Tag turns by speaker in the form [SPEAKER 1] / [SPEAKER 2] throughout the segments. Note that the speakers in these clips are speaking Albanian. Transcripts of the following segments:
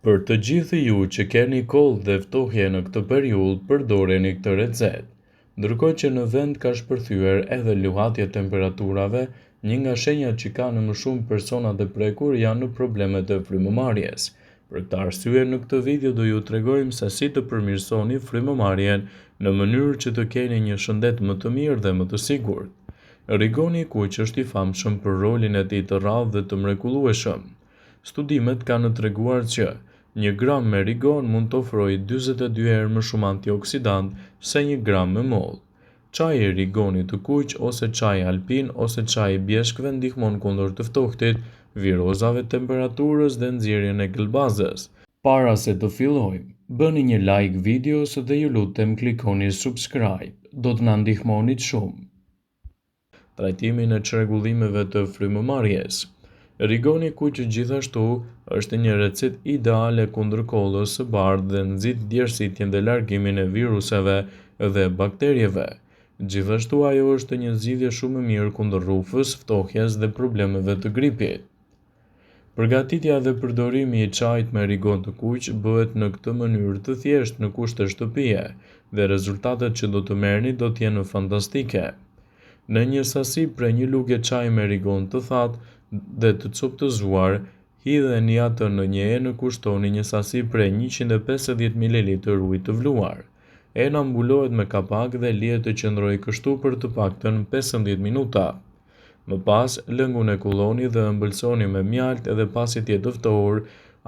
[SPEAKER 1] Për të gjithë ju që keni koll dhe ftohje në këtë periudhë, përdoreni këtë recetë. Ndërkohë që në vend ka shpërthyer edhe luhatje temperaturave, një nga shenjat që kanë më shumë persona të prekur janë në problemet e frymëmarrjes. Për këtë arsye, në këtë video do ju tregojmë se si të përmirësoni frymëmarrjen në mënyrë që të keni një shëndet më të mirë dhe më të sigurt. Rigoni Kuq është i famshëm për rolin e tij të rrallë dhe të mrekullueshëm. Studimet kanë treguar që 1 gram me rigon mund të ofrojë 42 herë më shumë antioksidant se 1 gram me mollë. Çaji i rigonit të kuq ose çaji alpin ose çaji i bjeshkëve ndihmon kundër të ftohtit, virozave, temperaturës dhe nxjerrjen e gëlbazës. Para se të fillojmë, bëni një like videos dhe ju lutem klikoni subscribe, do të na ndihmonit shumë. Trajtimin e çrregullimeve të frymëmarrjes. Rigoni Kuq gjithashtu është një recetë ideale kundër kollës së bardhë dhe nxit djersitjen dhe largimin e viruseve dhe bakterieve. Gjithashtu ajo është një zgjidhje shumë e mirë kundër rrufës, ftohjes dhe problemeve të gripit. Përgatitja dhe përdorimi i çajit me rigon të kuq bëhet në këtë mënyrë të thjeshtë në kushte shtëpie dhe rezultatet që do të merrni do të jenë fantastike. Në një sasi prej një luke çaji me rigon të thatë dhe të coptëzuar, hidheni atë në një enë, kushtoni një sasi prej 150 ml ujë të vluar. Ena mbulohet me kapak dhe lihet të qëndrojë kështu për të paktën 15 minuta. Më pas, lëngun e kulloni dhe ëmbëlsoni me mjaltë dhe pasi të jetë ftohur,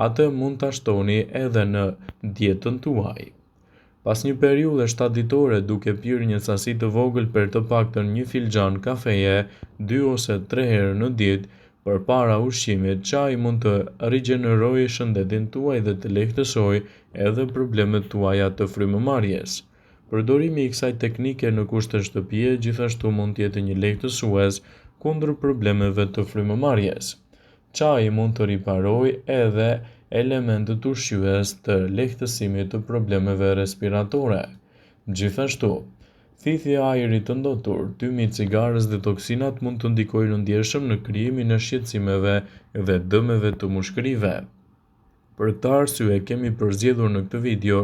[SPEAKER 1] atë mund ta shtoni edhe në dietën tuaj. Pas një periudhe 7 ditore duke pirë një sasi të vogël për të paktën 1 filxhan kafeje 2 ose 3 herë në ditë, përpara ushqimit, çaji mund të rigjenerojë shëndetin tuaj dhe të lehtësojë edhe problemet tuaja të frymëmarrjes. Përdorimi i kësaj teknike në kushte shtëpie gjithashtu mund të jetë një lehtësues kundër problemeve të frymëmarrjes. Çaji mund të riparojë edhe elementet ushqyes të lehtësimit të problemeve respiratore. Gjithashtu, thithja e ajrit të ndotur, tymi i cigares dhe toksinat mund të ndikojnë ndjeshëm në krijimin e shqetësimeve dhe dëmeve të mushkërive. Për këtë arsye kemi përzgjedhur në këtë video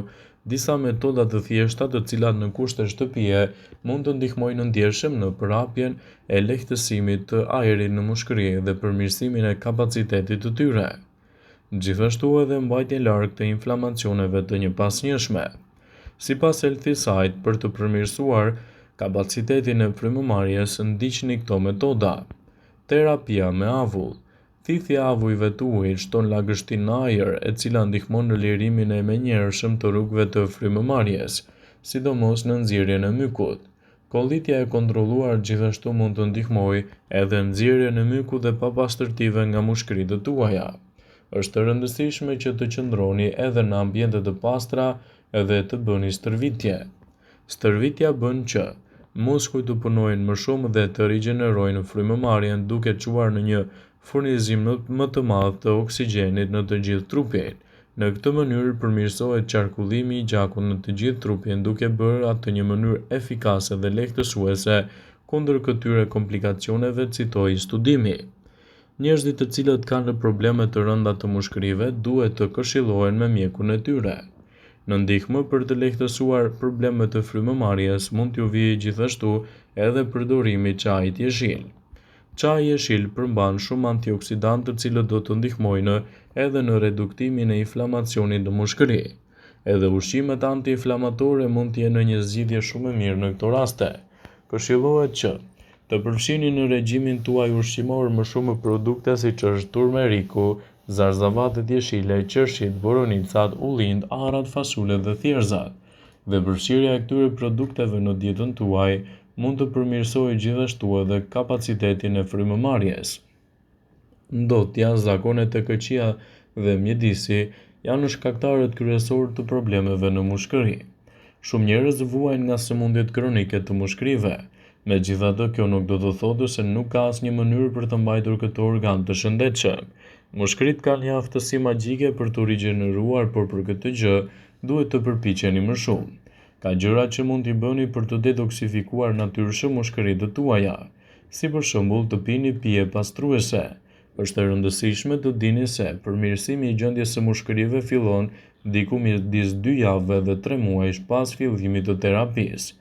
[SPEAKER 1] disa metoda të thjeshta të cilat në kushte shtëpie mund të ndihmojnë ndjeshëm në përhapjen e lehtësimit të ajrit në mushkëri dhe përmirësimin e kapacitetit të tyre. Gjithashtu edhe mbajtje larg të inflamacioneve të njëpasnjëshme. Sipas Healthyside, për të përmirësuar kapacitetin e frymëmarrjes, ndiqni këto metoda. Terapia me avull. Thithja e avujve të ujit shton lagështinë në ajër, e cila ndihmon në lirimin e menjëhershëm të rrugëve të frymëmarrjes, sidomos në nxjerrjen e mykut. Kollitja e kontrolluar gjithashtu mund të ndihmojë edhe nxjerrjen e mykut dhe papastërtive nga mushkëritë tuaja. Është e rëndësishme që të qëndroni edhe në ambiente të pastra edhe të bëni stërvitje. Stërvitja bën që muskujt të punojnë më shumë dhe të rigjenerojnë frymëmarrjen duke çuar në një furnizim më të madh të oksigjenit në të gjithë trupin. Në këtë mënyrë përmirësohet qarkullimi i gjakut në të gjithë trupin duke bërë atë një mënyrë efikase dhe lehtësuese kundër këtyre komplikacioneve, citoi studimi. Njerëzit të cilët kanë probleme të rënda të mushkërive duhet të këshillohen me mjekun e tyre. Në ndihmë për të lehtësuar problemet të frymëmarrjes mund t'ju vijë gjithashtu edhe përdorimi i çajit jeshil. Çaji jeshil përmban shumë antioksidantë të cilët do të ndihmojnë edhe në reduktimin e inflamacionit në mushkëri. Edhe ushqimet antiinflamatore mund të jenë një zgjidhje shumë e mirë në këto raste. Këshillohet që të përfshini në regjimin tuaj ushqimor më shumë produkte siç është turmeriku, zarzavatet jeshile, qershit, boronicat, ullind, arrat, fasulet dhe thjerrzat. Dhe përfshirja e këtyre produkteve në dietën tuaj mund të përmirësojë gjithashtu edhe kapacitetin e frymëmarrjes. Ndotja, zakonet e këqija dhe mjedisi janë shkaktarët kryesorë të problemeve në mushkëri. Shumë njerëz vuajnë nga sëmundjet kronike të mushkërive. Megjithatë, kjo nuk do të thotë se nuk ka asnjë mënyrë për të mbajtur këtë organ të shëndetshëm. Mushkëritë kanë një aftësi magjike për të rigjeneruar, por për këtë gjë duhet të përpiqeni më shumë. Ka gjëra që mund t'i bëni për të detoksifikuar natyrshëm mushkëritë tuaja, si për shembull të pini pije pastruese. Është e rëndësishme të dini se përmirësimi i gjendjes së mushkërive fillon diku midis 2 javëve dhe 3 muajsh pas fillimit të terapisë.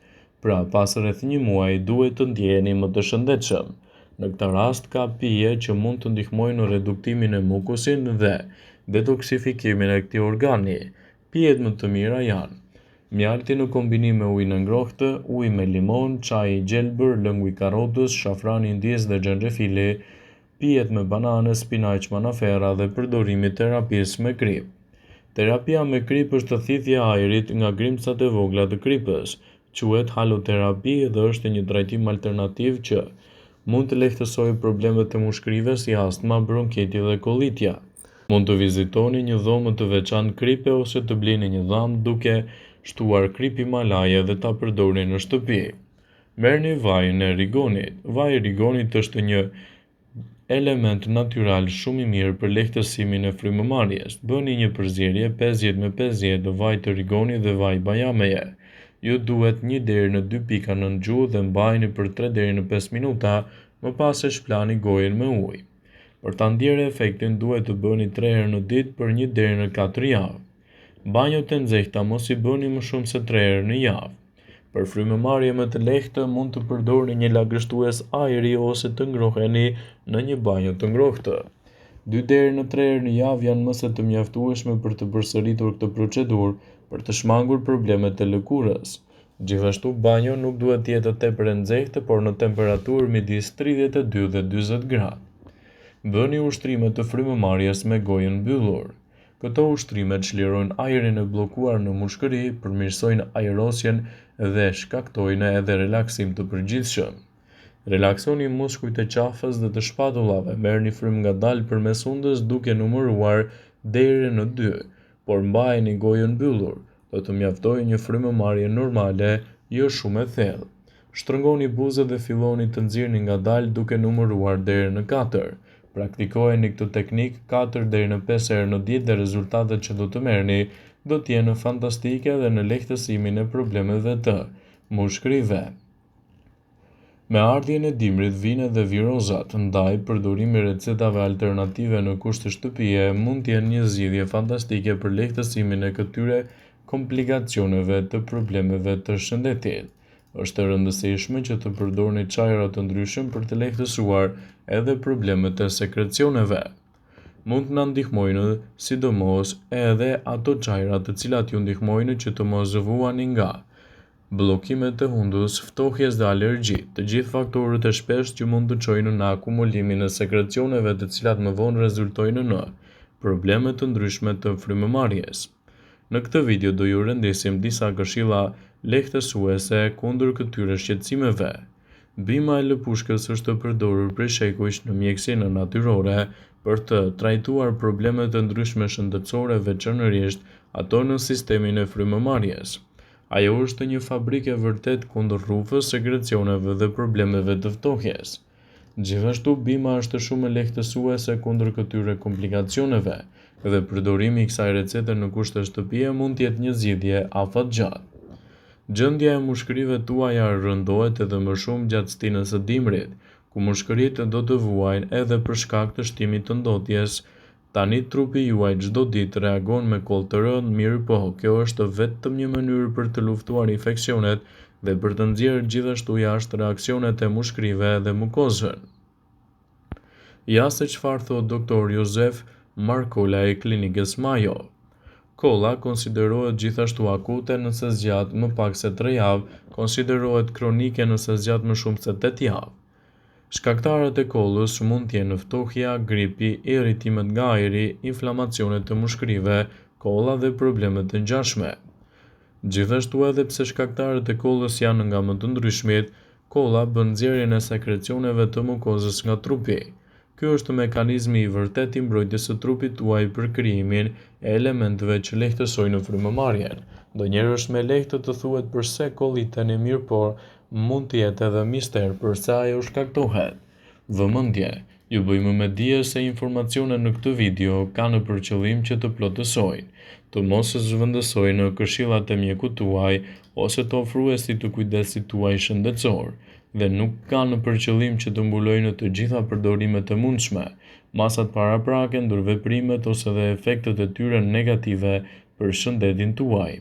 [SPEAKER 1] Pra, pas rreth 1 muaji duhet të ndjeheni më të shëndetshëm. Në këtë rast ka pije që mund të ndihmojnë në reduktimin e mukusin dhe detoksifikimin e këtij organi. Pijet më të mira janë mjalti në kombinim me ujë në ngrohtë, ujë me limon, çaj i gjelbër, lëngu i karrotës, shafrani indiez dhe xhenxhefili, pijet me banane, spinaq, manafera dhe përdorimi i terapisë me krip. Terapia me krip është thithja e ajrit nga grimcat e vogla të kripës. Quhet haloterapi dhe është një trajtim alternativ që mund të lehtësojë problemet e mushkërive si astma, bronkiti dhe kolitja. Mund të vizitoni një dhomë të veçantë kripe ose të blini një dhamë duke shtuar krip Himalaje dhe ta përdorni në shtëpi. Merrni vajin e rigonit. Vaji i rigonit është një element natyral shumë i mirë për lehtësimin e frymëmarrjes. Bëni një përzierje 50-50 vaj të rigonit dhe vaj bajameje. Ju duhet 1 deri në 2 pika nën gjuhë dhe mbajini për 3 deri në 5 minuta, më pas e shplani gojën me ujë. Për ta ndjerë efektin duhet të bëni 3 herë në ditë për 1 deri në 4 javë. Banjot e nxehta mos i bëni më shumë se 3 herë në javë. Për frymëmarrje më të lehtë mund të përdorni një lagështues ajri ose të ngroheni në një banjë të ngrohtë. 2 deri në 3 herë në javë janë më se të mjaftueshme për të përsëritur këtë procedurë për të shmangur problemet e lëkurës. Gjithashtu banjo nuk duhet të jetë tepër e nxehtë, por në temperaturë midis 32 dhe 40 gradë. Bëni ushtrime të frymëmarrjes me gojën mbyllur. Këto ushtrime çlirojnë ajrin e bllokuar në mushkëri, përmirësojnë ajrosjen dhe shkaktojnë edhe relaksim të përgjithshëm. Relaksoni muskujt e qafës dhe të shpatullave. Merrni frymë ngadalë përmes undës duke numëruar deri në 2, por mbajini gojën mbyllur. Do të mjaftojë një frymëmarrje normale, jo shumë e thellë. Shtrëngoni buzët dhe filloni të nxirrni ngadalë duke numëruar deri në 4. Praktikojeni këtë teknikë 4 deri në 5 herë në ditë dhe rezultatet që do të merrni do të jenë fantastike dhe në lehtësimin e problemeve të mushkërive. Me ardhjen e dimrit vijnë edhe virozat, ndaj përdorimi i recetave alternative në kushte shtëpie mund të jenë një zgjidhje fantastike për lehtësimin e këtyre komplikacioneve të problemeve të shëndetit. Është e rëndësishme që të përdorni çajra të ndryshëm për të lehtësuar edhe problemet e sekrecioneve. Mund të na ndihmojnë sidomos edhe ato çajra të cilat ju ndihmojnë që të mos vuani nga bllokimet e hundës, ftohjes dhe alergji, të gjithë faktorët e shpeshtë që mund të çojnë në akumulimin e sekrecioneve të cilat më vonë rezultojnë në probleme të ndryshme të frymëmarrjes. Në këtë video do ju rendisim disa këshilla lehtësuese kundër këtyre shqetësimeve. Bima e lëpushkës është përdorur prej shekujsh në mjekësinë natyrore për të trajtuar probleme të ndryshme shëndetësore, veçanërisht ato në sistemin e frymëmarrjes. Ajo është një fabrikë e vërtet kundër rrufës, sekrecioneve dhe problemeve të ftohjes. Gjithashtu, bima është shumë e lehtësuese kundër këtyre komplikacioneve dhe përdorimi i kësaj recete në kushte shtëpie mund të jetë një zgjidhje afatgjatë. Gjendja e mushkërive tuaja rëndohet edhe më shumë gjatë stinës së dimrit, ku mushkëritë do të vuajnë edhe për shkak të shtimit të ndotjes. Tani trupi juaj çdo ditë reagon me koll të rënd, mirë po, kjo është vetëm një mënyrë për të luftuar infeksionet dhe për të nxjerrë gjithashtu jashtë reaksionet e mushkërive dhe mukozën. Ja se çfarë thot doktor Josef Markola i klinikës Mayo. Kolla konsiderohet gjithashtu akute nëse zgjat më pak se 3 javë, konsiderohet kronike nëse zgjat më shumë se 8 javë. Shkaktarët e kollës mund të jenë ftohja, gripi, irritimet nga ajri, inflamacionet të mushkërive, kolla dhe problemet të ngjashme. Gjithashtu edhe pse shkaktarët e kollës janë nga më të ndryshmit, kolla bën nxjerrjen e sekrecioneve të mukozës nga trupi. Ky është mekanizmi i vërtet i mbrojtjes së trupit tuaj për krijimin e elementeve që lehtësojnë frymëmarrjen. Ndonjëherë është më lehtë të thuhet pse kolliteni mirë, por mund të jetë edhe mister pse ajo shkaktohet. Vëmendje, ju bëjmë me dije se informacionet në këtë video kanë për qëllim që të plotësojnë, të mos zhvendësojnë këshillat e mjekut tuaj ose të ofruesit të kujdesit tuaj shëndetësor, dhe nuk kanë për qëllim që të mbulojnë të gjitha përdorimet e mundshme. masat paraprake ndër veprimet ose dhe efektet e tyre negative për shëndetin tuaj.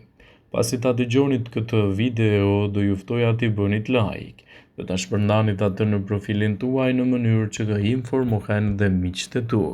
[SPEAKER 1] Pasi ta dëgjoni këtë video, do ju ftoja t'i bënit like dhe ta shpërndanit atë në profilin tuaj në mënyrë që të informohen dhe miqtë e tu.